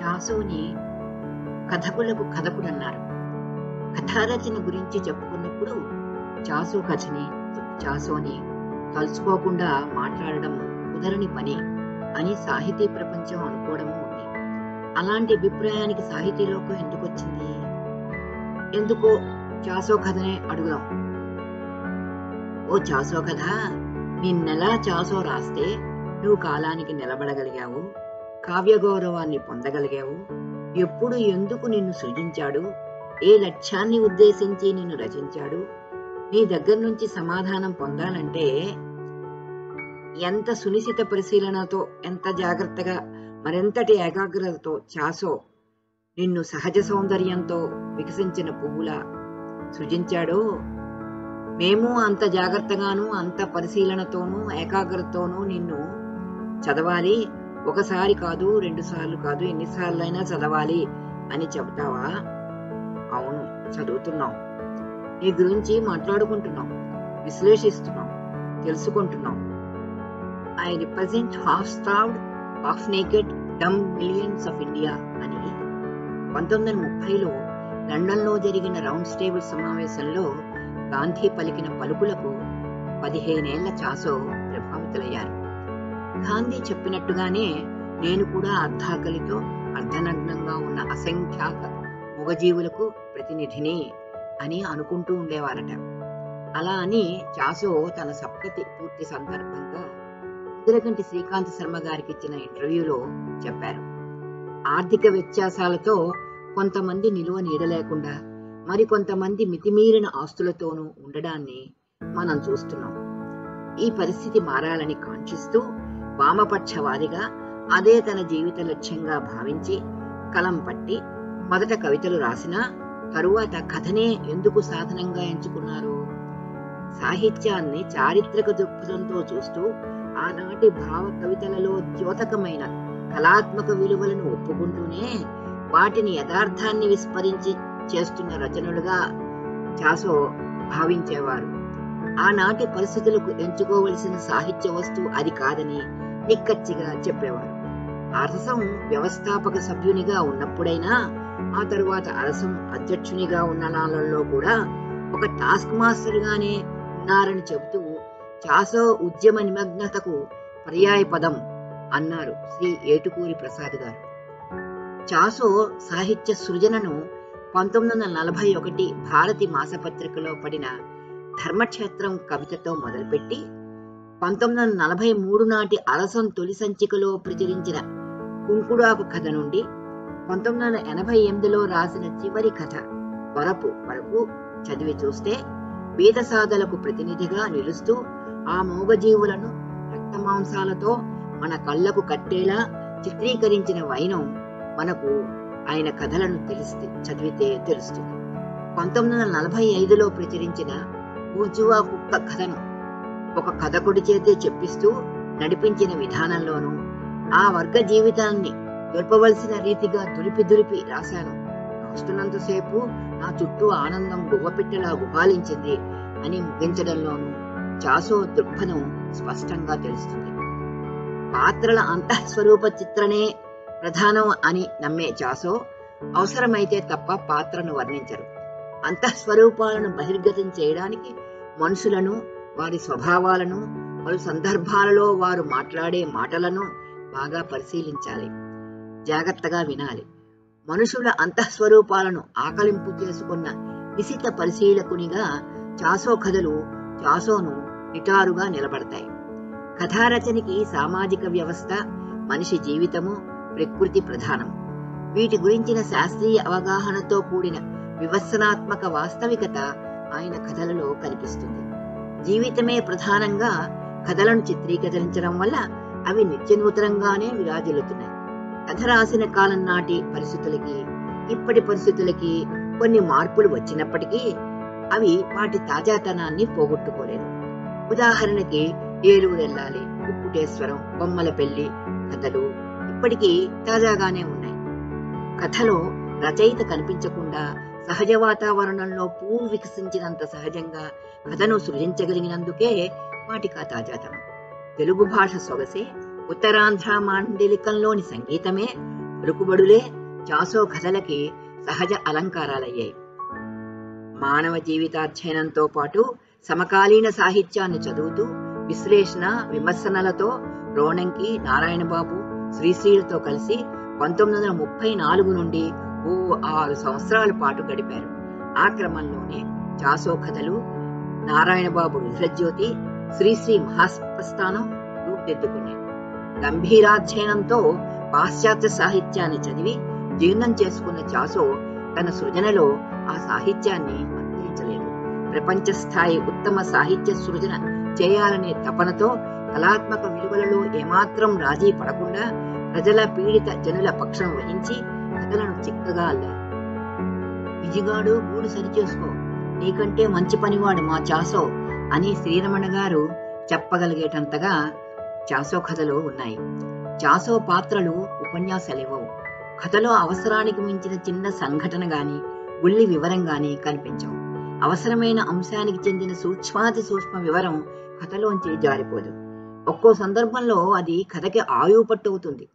చాసోని కథకులకు కథకుడన్నారు. కథారచన గురించి చెప్పుకున్నప్పుడు చాసోని కలుసుకోకుండా మాట్లాడడం కుదరని పని అని సాహితీ ప్రపంచం అనుకోవడము ఉంది. అలాంటి అభిప్రాయానికి సాహితీలోకం ఎందుకు వచ్చింది? ఎందుకో చాసో కథనే అడుగుదాం. ఓ చాసో కథ, నిన్నెలా చాసో రాస్తే నువ్వు కాలానికి నిలబడగలిగావు, కావ్య గౌరవాన్ని పొందగలిగావు, ఎప్పుడు ఎందుకు నిన్ను సృజించాడు, ఏ లక్ష్యాన్ని ఉద్దేశించి నిన్ను రచించాడు, నీ దగ్గర నుంచి సమాధానం పొందాలంటే ఎంత సునిశిత పరిశీలనతో, ఎంత జాగ్రత్తగా, మరెంతటి ఏకాగ్రతతో చాసో నిన్ను సహజ సౌందర్యంతో వికసించిన పువ్వులా సృజించాడో, మేము అంత జాగ్రత్తగాను అంత పరిశీలనతోనూ ఏకాగ్రతతోనూ నిన్ను చదవాలి, ఒకసారి కాదు, 2 సార్లు కాదు, ఎన్నిసార్లైనా చదవాలి అని చెబుతావా? అవును, చదువుతున్నాం, నీ గురించి మాట్లాడుకుంటున్నాం, విశ్లేషిస్తున్నాం, తెలుసుకుంటున్నాం. I represent half-starved, half-naked, dumb millions of India అని 1930లో లండన్లో జరిగిన రౌండ్ టేబుల్ సమావేశంలో గాంధీ పలికిన పలుకులకు 15 ఏళ్ల చాసో ప్రభావితులయ్యారు. గాంధీ చెప్పినట్టుగానే నేను కూడా అర్ధాకలితో అర్ధనగ్నంగా ఉన్న అసంఖ్యాక మూగజీవులకు ప్రతినిధిని అని అనుకుంటూ ఉండేవారట. అలా అని చాసో తన సప్తతి పూర్తి సందర్భంగా ఇందిరకంటి శ్రీకాంత్ శర్మ గారికి ఇచ్చిన ఇంటర్వ్యూలో చెప్పారు. ఆర్థిక వ్యత్యాసాలతో కొంతమంది నిలువ నీడలేకుండా మరికొంతమంది మితిమీరిన ఆస్తులతోనూ ఉండడాన్ని మనం చూస్తున్నాం. ఈ పరిస్థితి మారాలని కాంక్షిస్తూ వామపక్షవాదిగా అదే తన జీవిత లక్ష్యంగా భావించి కలం పట్టి మొదట కవితలు రాసినా తరువాత కథనే ఎందుకు సాధనంగా ఎంచుకున్నారు? సాహిత్యాన్ని చారిత్రక దృక్పథంతో చూస్తూ ఆనాటి భావ కవితలలో ద్యోతకమైన కళాత్మక విలువలను ఒప్పుకుంటూనే వాటిని యథార్థాన్ని విస్మరించి చేస్తున్న రచనలుగా చాసో భావించేవారు. ఆనాటి పరిస్థితులకు ఎంచుకోవలసిన సాహిత్య వస్తువు అది కాదని నిక్కచ్చిగా చెప్పేవారు. అరసం వ్యవస్థాపక సభ్యునిగా ఉన్నప్పుడైనా, ఆ తరువాత అరసం అధ్యక్షునిగా ఉన్న నాళ్ళల్లో కూడా ఒక టాస్క్ మాస్టర్ గానే ఉన్నారని చెబుతూ చాసో ఉద్యమ నిమగ్నతకు పర్యాయ పదం అన్నారు శ్రీ ఏటుకూరి ప్రసాద్ గారు. చాసో సాహిత్య సృజనను 1941 భారతి మాసపత్రికలో పడిన ధర్మక్షేత్రం కవితతో మొదలుపెట్టి 1943 నాటి అరసం తొలి సంచికలో ప్రచురించిన కుంకుడాకు కథ నుండి 1988లో రాసిన చివరి కథ వరపు వరకు చదివి చూస్తే బీదసాదలకు ప్రతినిధిగా నిలుస్తూ ఆ మూగజీవులను రక్తమాంసాలతో మన కళ్లకు కట్టేలా చిత్రీకరించిన వైనం మనకు ఆయన కథలను చదివితే తెలుస్తుంది. 1945లో ప్రచురించిన ఊర్జువా కుక్క కథను ఒక కథకుడి చేతే చెప్పిస్తూ నడిపించిన విధానంలోనూ ఆ వర్గ జీవితాన్ని దొరపవలసిన రీతిగా దులిపి రాశాను. రాస్తున్నంతసేపు నా చుట్టూ ఆనందం గువ్వపిట్టలా గుబాలించింది అని ముగించడంలోనూ చాసో దృక్పథం స్పష్టంగా తెలుస్తుంది. పాత్రల అంతఃస్వరూప చిత్రణే ప్రధానం అని నమ్మే చాసో అవసరమైతే తప్ప పాత్రను వర్ణించరు. అంతఃస్వరూపాలను బహిర్గతం చేయడానికి మనుషులను, వారి స్వభావాలను, పలు సందర్భాలలో వారు మాట్లాడే మాటలను బాగా పరిశీలించాలి, జాగ్రత్తగా వినాలి. మనుషుల అంతఃస్వరూపాలను ఆకలింపు చేసుకున్న నిశిత పరిశీలకునిగా చాసో కథలు చాసోను నిటారుగా నిలబడతాయి. కథారచనకి సామాజిక వ్యవస్థ, మనిషి జీవితము, ప్రకృతి ప్రధానం. వీటి గురించిన శాస్త్రీయ అవగాహనతో కూడిన విమర్శనాత్మక వాస్తవికత ఆయన కథలలో కనిపిస్తుంది. జీవితమే ప్రధానంగా కథలను చిత్రీకరించడం వల్ల అవి నిత్యనూతనంగానే విరాజిల్లుతున్నాయి. కథ రాసిన కాలం నాటి పరిస్థితులకి ఇప్పటి పరిస్థితులకి కొన్ని మార్పులు వచ్చినప్పటికీ అవి వాటి తాజాతనాన్ని పోగొట్టుకోలేదు. ఉదాహరణకి ఏలూరెల్లాలి, కుక్కుటేశ్వరం, బొమ్మల పెళ్లి కథలు ఇప్పటికీ తాజాగానే ఉన్నాయి. కథలో రచయిత కనిపించకుండా సహజ వాతావరణంలో పువ్వు వికసించినంత సహజంగా కథను సృజించగలిగినందుకే వాటికి తాజాతనం. తెలుగు భాష సొగసే, ఉత్తరాంధ్ర మాండలికంలోని సంగీతమే, పలుకుబడులే చాసో కథలకి సహజ అలంకారాలయ్యాయి. మానవ జీవితాధ్యయనంతో పాటు సమకాలీన సాహిత్యాన్ని చదువుతూ విశ్లేషణ విమర్శనలతో రోణంకి, నారాయణబాబు, శ్రీశ్రీలతో కలిసి 1934 నుండి 6 సంవత్సరాల పాటు గడిపారు. ఆ క్రమంలోనే చాసో కథలు, నారాయణబాబు రుద్రజ్యోతి, శ్రీశ్రీ మహాప్రస్థానం రూపుదిద్దుకున్నాయి. గంభీరాధ్యయనంతో పాశ్చాత్య సాహిత్యాన్ని చదివి జీర్ణం చేసుకున్న చాసో తన సృజనలో ఆ సాహిత్యాన్ని మందలించలేదు. ప్రపంచ స్థాయి ఉత్తమ సాహిత్య సృజన చేయాలనే తపనతో కళాత్మక విలువలలో ఏమాత్రం రాజీ పడకుండా ప్రజల పీడిత జనుల పక్షం వహించి కథలను చిక్కగా అల్లారు. విజిగాడు గూడు సరిచేసుకో, నీకంటే మంచి పనివాడు మా చాసో అని శ్రీరమణ గారు చెప్పగలిగేటంతగా చాసో కథలు ఉన్నాయి. చాసో పాత్రలు ఉపన్యాసాలివ్వవు. కథలో అవసరానికి మించిన చిన్న సంఘటన గాని గుల్లి వివరం గాని కనిపించవు. అవసరమైన అంశానికి చెందిన సూక్ష్మాతి సూక్ష్మ వివరం కథలోంచి జారిపోదు. ఒక్కో సందర్భంలో అది కథకి ఆయువు పట్టవుతుంది.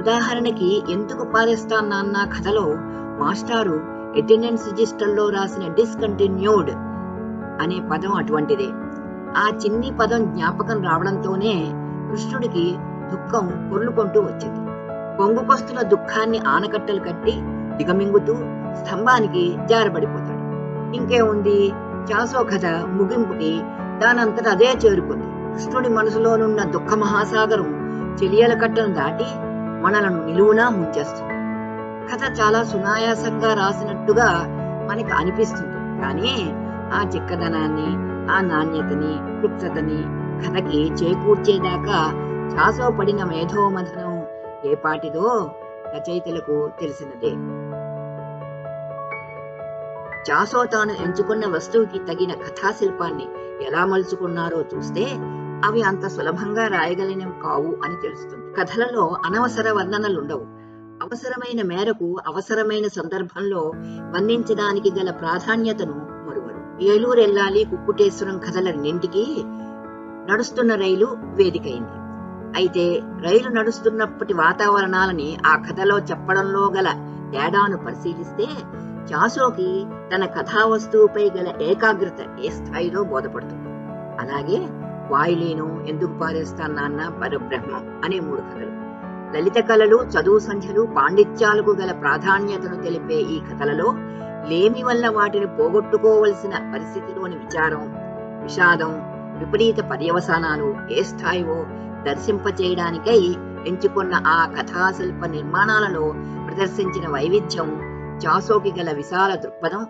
ఉదాహరణకి ఎందుకు పారేస్తాను నాన్న కథలో మాస్టారు అటెండెన్స్ రిజిస్టర్లో రాసిన డిస్కంటిన్యూడ్ అనే పదం అటువంటిదే. ఆ చిన్ని పదం జ్ఞాపకం రావడంతోనే కృష్ణుడికి దుఃఖం పొర్లుకొంటూ వచ్చింది. పొంగుకొస్తున్న దుఃఖాన్ని ఆనకట్టలు కట్టి దిగమింగుతూ స్తంభానికి జారబడిపోతాడు. ఇంకేముంది, చాసో కథ ముగింపుకి దానంతట అదే చేరుకుంది. కృష్ణుడి మనసులోనున్న దుఃఖ మహాసాగరం చెలియల కట్టను దాటి మనలను నిలువునా ముంచేస్తుంది. కథ చాలా సునాయాసంగా రాసినట్టుగా మనకి అనిపిస్తుంది. కానీ ఆ చిక్కదనాన్ని, ఆ నాణ్యతని, క్లుప్తతని కథకి చేకూర్చేదాకా చాసో పడిన మేధోమథనం ఏ పాటిదో రచయితలకు తెలిసినదే. చాసో తాను ఎంచుకున్న వస్తువుకి తగిన కథాశిల్పాన్ని ఎలా మలుచుకున్నారో చూస్తే అవి అంత సులభంగా రాయగలిగినవి కావు అని తెలుస్తుంది. కథలలో అనవసర వర్ణనలుండవు. అవసరమైన మేరకు అవసరమైన సందర్భంలో వర్ణించడానికి గల ప్రాధాన్యతను మరువరు. ఏలూరెల్లాలి, కుక్కుటేశ్వరం కథలన్నింటికీ నడుస్తున్న రైలు వేదికైంది. అయితే రైలు నడుస్తున్నప్పటి వాతావరణాలని ఆ కథలో చెప్పడంలో గల తేడాను పరిశీలిస్తే చాసోకి తన కథా వస్తువుపై గల ఏకాగ్రత ఏ స్థాయిలో బోధపడుతుంది. అలాగే వాయులీనం, ఎందుకు పారేస్తాను నాన్న, పరబ్రహ్మం అనే 3 కథలు, లలిత కళలు, చదువు సంధ్యలు, పాండిత్యాలకు గల ప్రాధాన్యతను తెలిపే ఈ కథలలో లేమి వల్ల వాటిని పోగొట్టుకోవలసిన పరిస్థితిలోని విచారం, విషాదం, విపరీత పర్యవసానాలు ఏ స్థాయివో దర్శింపచేయడానికై ఎంచుకున్న ఆ కథాశిల్ప నిర్మాణాలలో ప్రదర్శించిన వైవిధ్యం చాసోకి గల విశాల దృక్పథం,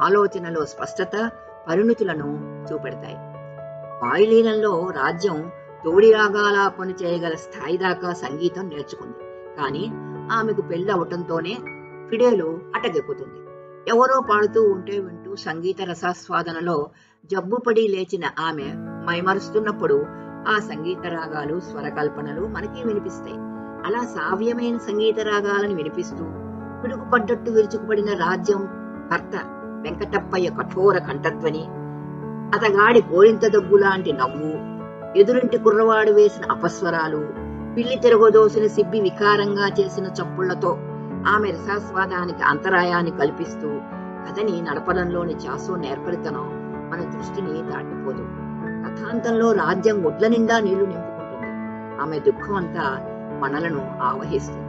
ఆలోచనలో స్పష్టత, పరిణుతులను చూపెడతాయి. వాయులీనంలో రాజ్యం తోడి రాగాలాపన చేయగల స్థాయి దాకా సంగీతం నేర్చుకుంది. కానీ ఆమెకు పెళ్లి అవటంతోనే ఫిడేలు అటకెక్కుతుంది. ఎవరో పాడుతూ ఉంటే వింటూ సంగీత రసాస్వాదనలో జబ్బుపడి లేచిన ఆమె మైమరుస్తున్నప్పుడు ఆ సంగీత రాగాలు, స్వరకల్పనలు మనకి వినిపిస్తాయి. అలా సావ్యమైన సంగీత రాగాలను వినిపిస్తూ పిడుగుపడ్డట్టు విరుచుకుపడిన రాజ్యం భర్త వెంకటప్పయ్య కఠోర కంఠధ్వని, అతగాడి గోరింత దగ్గు లాంటి నవ్వు, ఎదురింటి కుర్రవాడు వేసిన అపస్వరాలు, పిల్లి తిరగదోసిన సిబ్బి వికారంగా చేసిన చప్పుళ్లతో ఆమె రసాస్వాదానికి అంతరాయాన్ని కల్పిస్తూ కథని నడపడంలోని చాసో నేర్పరితనం మన దృష్టిని దాటిపోదు. కథాంతంలో రాజ్యం ఒడ్ల నిండా నీళ్లు నింపుకుంటుంది. ఆమె దుఃఖం అంతా మనలను ఆవహిస్తుంది.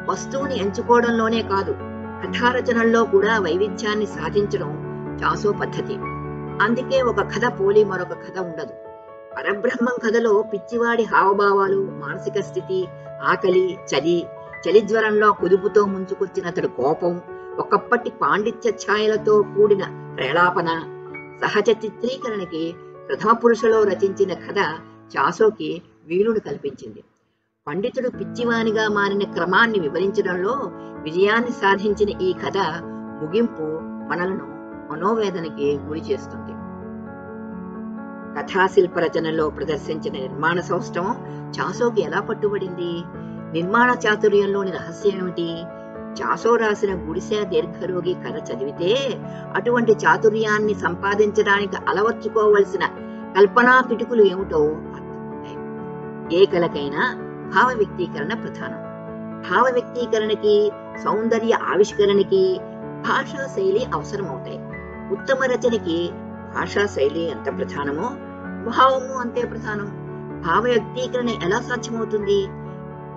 వస్తువుని ఎంచుకోవడంలోనే కాదు, కథారచనల్లో కూడా వైవిధ్యాన్ని సాధించడం చాసో పద్ధతి. అందుకే ఒక కథ పోలి మరొక కథ ఉండదు. పరబ్రహ్మం కథలో పిచ్చివాడి హావభావాలు, మానసిక స్థితి, ఆకలి, చలిజ్వరంలో కుదుపుతో ముంచుకొచ్చిన అతడు కోపం, ఒకప్పటి పాండిత్య ఛాయలతో కూడిన ప్రేలాపన, సహజ చిత్రీకరణకి ప్రథమ పురుషలో రచించిన కథ చాసోకి వీలును కల్పించింది. పండితుడు పిచ్చివానిగా మారిన క్రమాన్ని వివరించడంలో విజయాన్ని సాధించిన ఈ కథ ముగింపు మనలను మనోవేదనకి గురి చేస్తుంది. కథాశిల్ప రచనలో ప్రదర్శించిన నిర్మాణ సౌష్ఠవం చాసోకి ఎలా పట్టుబడింది? నిర్మాణ చాతుర్యంలోని రహస్యం ఏమిటి? చాసో రాసిన గుడిసె దీర్ఘరోగి కథ చదివితే అటువంటి చాతుర్యాన్ని సంపాదించడానికి అలవర్చుకోవలసిన కల్పనా పిటుకులు ఏమిటో అర్థమవుతాయి. ఏ కళకైనా భావ వ్యక్తీకరణ ప్రధానం. భావ వ్యక్తీకరణకి, సౌందర్య ఆవిష్కరణకి భాషా శైలి అవసరమవుతాయి. ఉత్తమ రచనకి భాషా శైలి ఎంత ప్రధానమో భావము అంతే ప్రధానం. భావ వ్యక్తీకరణ ఎలా సాధ్యమవుతుంది?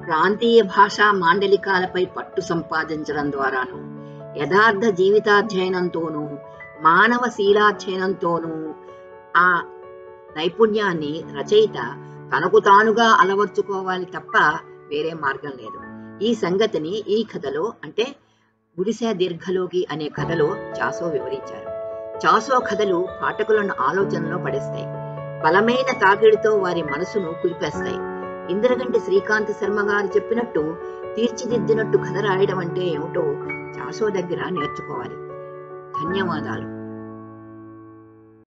ప్రాంతీయ భాషా మాండలికాలపై పట్టు సంపాదించడం ద్వారాను, యథార్థ జీవితాధ్యయనంతోనూ, మానవ శీలాధ్యయనంతోనూ ఆ నైపుణ్యాన్ని రచయిత తనకు తానుగా అలవర్చుకోవాలి తప్ప వేరే మార్గం లేదు. ఈ సంగతిని ఈ కథలో, అంటే గుడిసె దీర్ఘలోకి అనే కథలో చాసో వివరించారు. చాసో కథలు పాఠకులను ఆలోచనలో పడేస్తాయి. బలమైన తాకిడితో వారి మనసును కులిపేస్తాయి. ఇంద్రగంటి శ్రీకాంత్ శర్మ గారు చెప్పినట్టు, తీర్చిదిద్దినట్టు కథ రాయడం అంటే ఏమిటో చాసో దగ్గర నేర్చుకోవాలి. ధన్యవాదాలు.